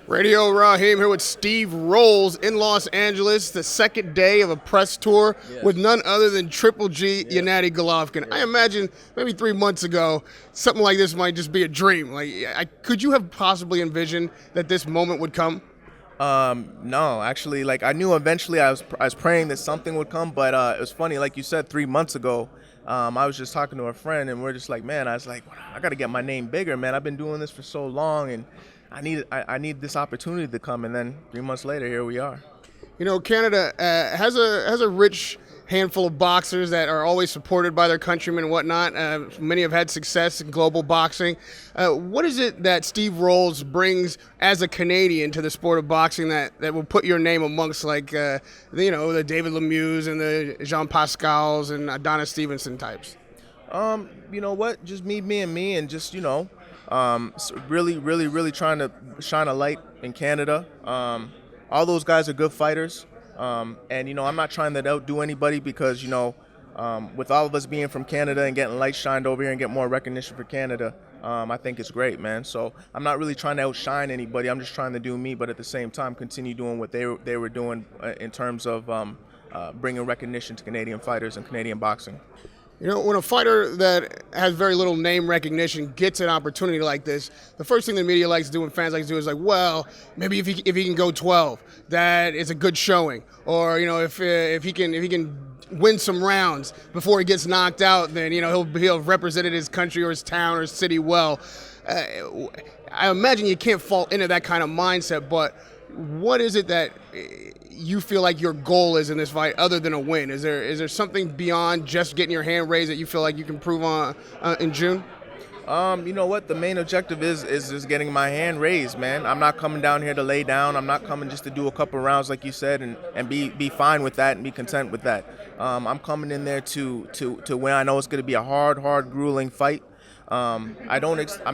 Radio Raheem here with Steve Rolls in Los Angeles, the second day of a press tour with none other than Triple G Gennady Golovkin. I imagine maybe 3 months ago, something like this might just be a dream. Could you have possibly envisioned that this moment would come? No, actually, like I knew eventually I was praying that something would come, but it was funny, like you said, 3 months ago, I was just talking to a friend, and we're just like, man, I was like, I got to get my name bigger, man. I've been doing this for so long, and I need this opportunity to come, and then 3 months later, here we are. You know, Canada has a rich handful of boxers that are always supported by their countrymen and whatnot. Many have had success in global boxing. What is it that Steve Rolls brings as a Canadian to the sport of boxing that will put your name amongst the David Lemieux and the Jean Pascals and Adonis Stevenson types? You know what? Just me being me, and just really trying to shine a light in Canada. All those guys are good fighters. And I'm not trying to outdo anybody because with all of us being from Canada and getting light shined over here and get more recognition for Canada, I think it's great, man. So I'm not really trying to outshine anybody. I'm just trying to do me, but at the same time continue doing what they were doing in terms of bringing recognition to Canadian fighters and Canadian boxing. You know, when a fighter that has very little name recognition gets an opportunity like this, the first thing the media likes to do and fans like to do is like, well, maybe if he can go 12, that is a good showing. Or if he can win some rounds before he gets knocked out, then he'll have represented his country or his town or his city well. I imagine you can't fall into that kind of mindset, but what is it that you feel like your goal is in this fight other than a win? Is there something beyond just getting your hand raised that you feel like you can prove on in June? You know what? The main objective is just getting my hand raised, man. I'm not coming down here to lay down. I'm not coming just to do a couple rounds, like you said, and be fine with that and be content with that. I'm coming in there to win. I know it's going to be a hard, grueling fight. I'm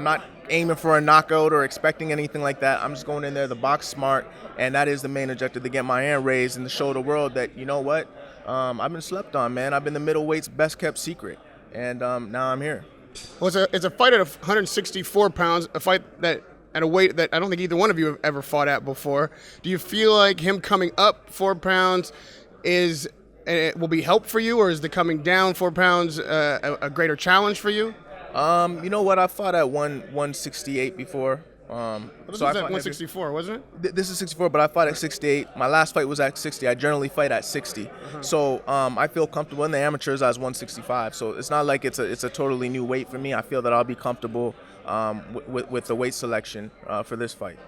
not aiming for a knockout or expecting anything like that. I'm just going in there to box smart, and that is the main objective, to get my hand raised and to show the world that, you know what, I've been slept on, man. I've been the middleweight's best kept secret, and now I'm here. Well, it's a fight at 164 pounds, a fight that at a weight that I don't think either one of you have ever fought at before. Do you feel like him coming up 4 pounds will be help for you, or is the coming down 4 pounds a greater challenge for you? You know what? I fought at 168 before. This was at 164, wasn't it? This is 64, but I fought at 68. My last fight was at 60. I generally fight at 60. So I feel comfortable. In the amateurs, I was 165. So it's not like it's a totally new weight for me. I feel that I'll be comfortable with the weight selection for this fight.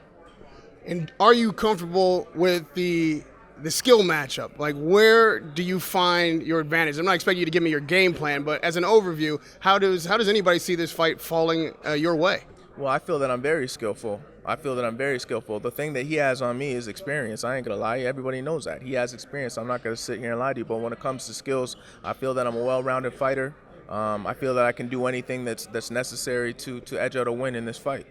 And are you comfortable with the skill matchup? Like, where do you find your advantage? I'm not expecting you to give me your game plan, but as an overview, how does anybody see this fight falling your way? Well, I feel that I'm very skillful. The thing that he has on me is experience. I ain't going to lie. Everybody knows that. He has experience. I'm not going to sit here and lie to you. But when it comes to skills, I feel that I'm a well-rounded fighter. I feel that I can do anything that's necessary to edge out a win in this fight.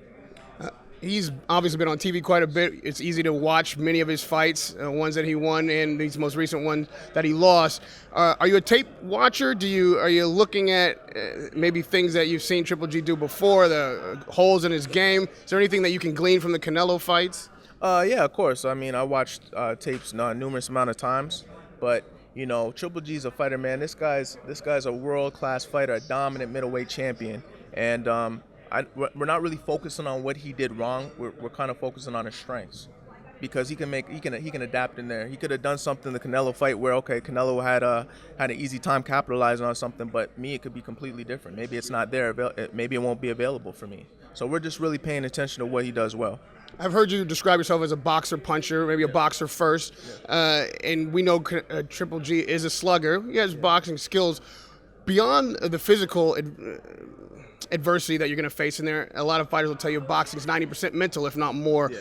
He's obviously been on TV quite a bit. It's easy to watch many of his fights, ones that he won and these most recent ones that he lost. Are you a tape watcher? Are you looking at maybe things that you've seen Triple G do before, the holes in his game? Is there anything that you can glean from the Canelo fights? Yeah, of course. I mean, I watched tapes numerous amount of times, but Triple G's a fighter, man. This guy's a world-class fighter, a dominant middleweight champion, and we're not really focusing on what he did wrong. We're kind of focusing on his strengths, because he can adapt in there. He could have done something in the Canelo fight where, okay, Canelo had an easy time capitalizing on something, but me, it could be completely different. Maybe it's not there. Maybe it won't be available for me. So we're just really paying attention to what he does well. I've heard you describe yourself as a boxer puncher, maybe a boxer first, and we know Triple G is a slugger. He has boxing skills. Beyond the physical adversity that you're going to face in there, a lot of fighters will tell you boxing is 90% mental, if not more. Yeah.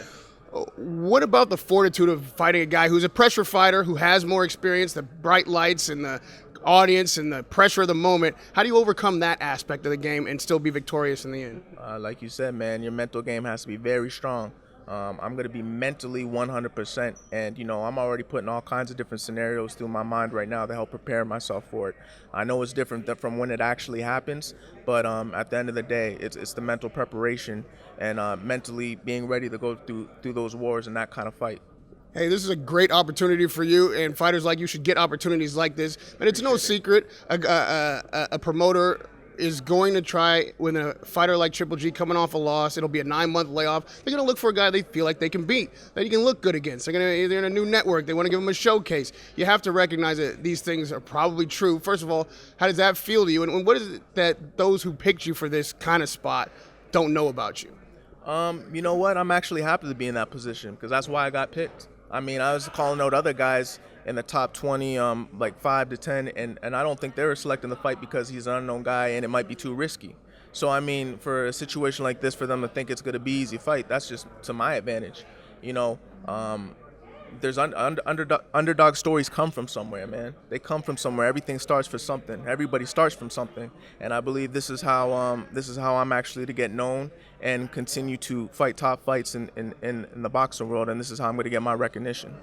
What about the fortitude of fighting a guy who's a pressure fighter, who has more experience, the bright lights and the audience and the pressure of the moment? How do you overcome that aspect of the game and still be victorious in the end? Like you said, man, your mental game has to be very strong. I'm going to be mentally 100%. And, I'm already putting all kinds of different scenarios through my mind right now to help prepare myself for it. I know it's different from when it actually happens, but at the end of the day, it's the mental preparation and mentally being ready to go through those wars and that kind of fight. Hey, this is a great opportunity for you, and fighters like you should get opportunities like this. And it's no secret, a promoter is going to try, with a fighter like Triple G coming off a loss, it'll be a 9-month layoff. They're going to look for a guy they feel like they can beat, that he can look good against. They're in a new network. They want to give him a showcase. You have to recognize that these things are probably true. First of all, how does that feel to you? And what is it that those who picked you for this kind of spot don't know about you? You know what? I'm actually happy to be in that position because that's why I got picked. I mean, I was calling out other guys in the top 20, like 5 to 10, and I don't think they were selecting the fight because he's an unknown guy and it might be too risky. So, I mean, for a situation like this, for them to think it's going to be easy fight, that's just to my advantage. There's underdog stories come from somewhere, man. They come from somewhere. Everything starts for something. Everybody starts from something, and I believe this is how I'm actually to get known and continue to fight top fights in the boxing world, and this is how I'm going to get my recognition.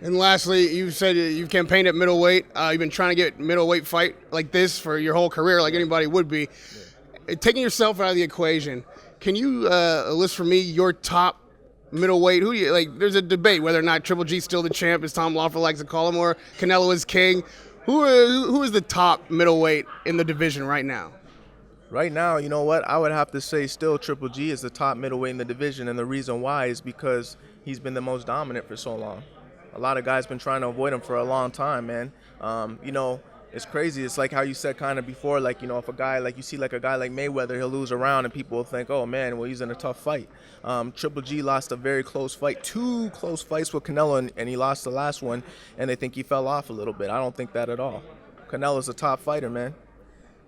And lastly, you said you've campaigned at middleweight. You've been trying to get middleweight fight like this for your whole career, like anybody would be. Yeah. Taking yourself out of the equation, can you list for me your top middleweight? Who do you like? There's a debate whether or not Triple G is still the champ, as Tom Lawford likes to call him, or Canelo is king. Who is the top middleweight in the division right now? Right now, you know what? I would have to say still Triple G is the top middleweight in the division, and the reason why is because he's been the most dominant for so long. A lot of guys been trying to avoid him for a long time, man. It's crazy. It's like how you said kind of before, like, if a guy, like you see like a guy like Mayweather, he'll lose a round and people will think, oh man, well, he's in a tough fight. Triple G lost a very close fight, 2 close fights with Canelo, and he lost the last one, and they think he fell off a little bit. I don't think that at all. Canelo's a top fighter, man.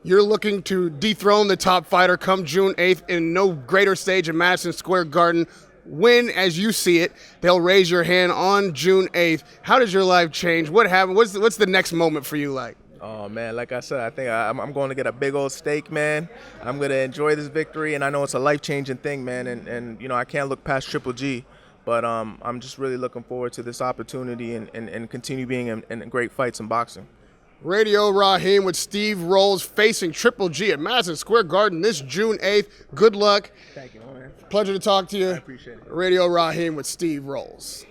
You're looking to dethrone the top fighter come June 8th in no greater stage in Madison Square Garden. When, as you see it, they'll raise your hand on June 8th. How does your life change? What happened? What's the next moment for you like? Oh, man, like I said, I think I'm going to get a big old steak, man. I'm going to enjoy this victory, and I know it's a life-changing thing, man, and I can't look past Triple G. But I'm just really looking forward to this opportunity and continue being in great fights in boxing. Radio Raheem with Steve Rolls facing Triple G at Madison Square Garden this June 8th. Good luck. Thank you, man. Pleasure to talk to you. I appreciate it. Radio Raheem with Steve Rolls.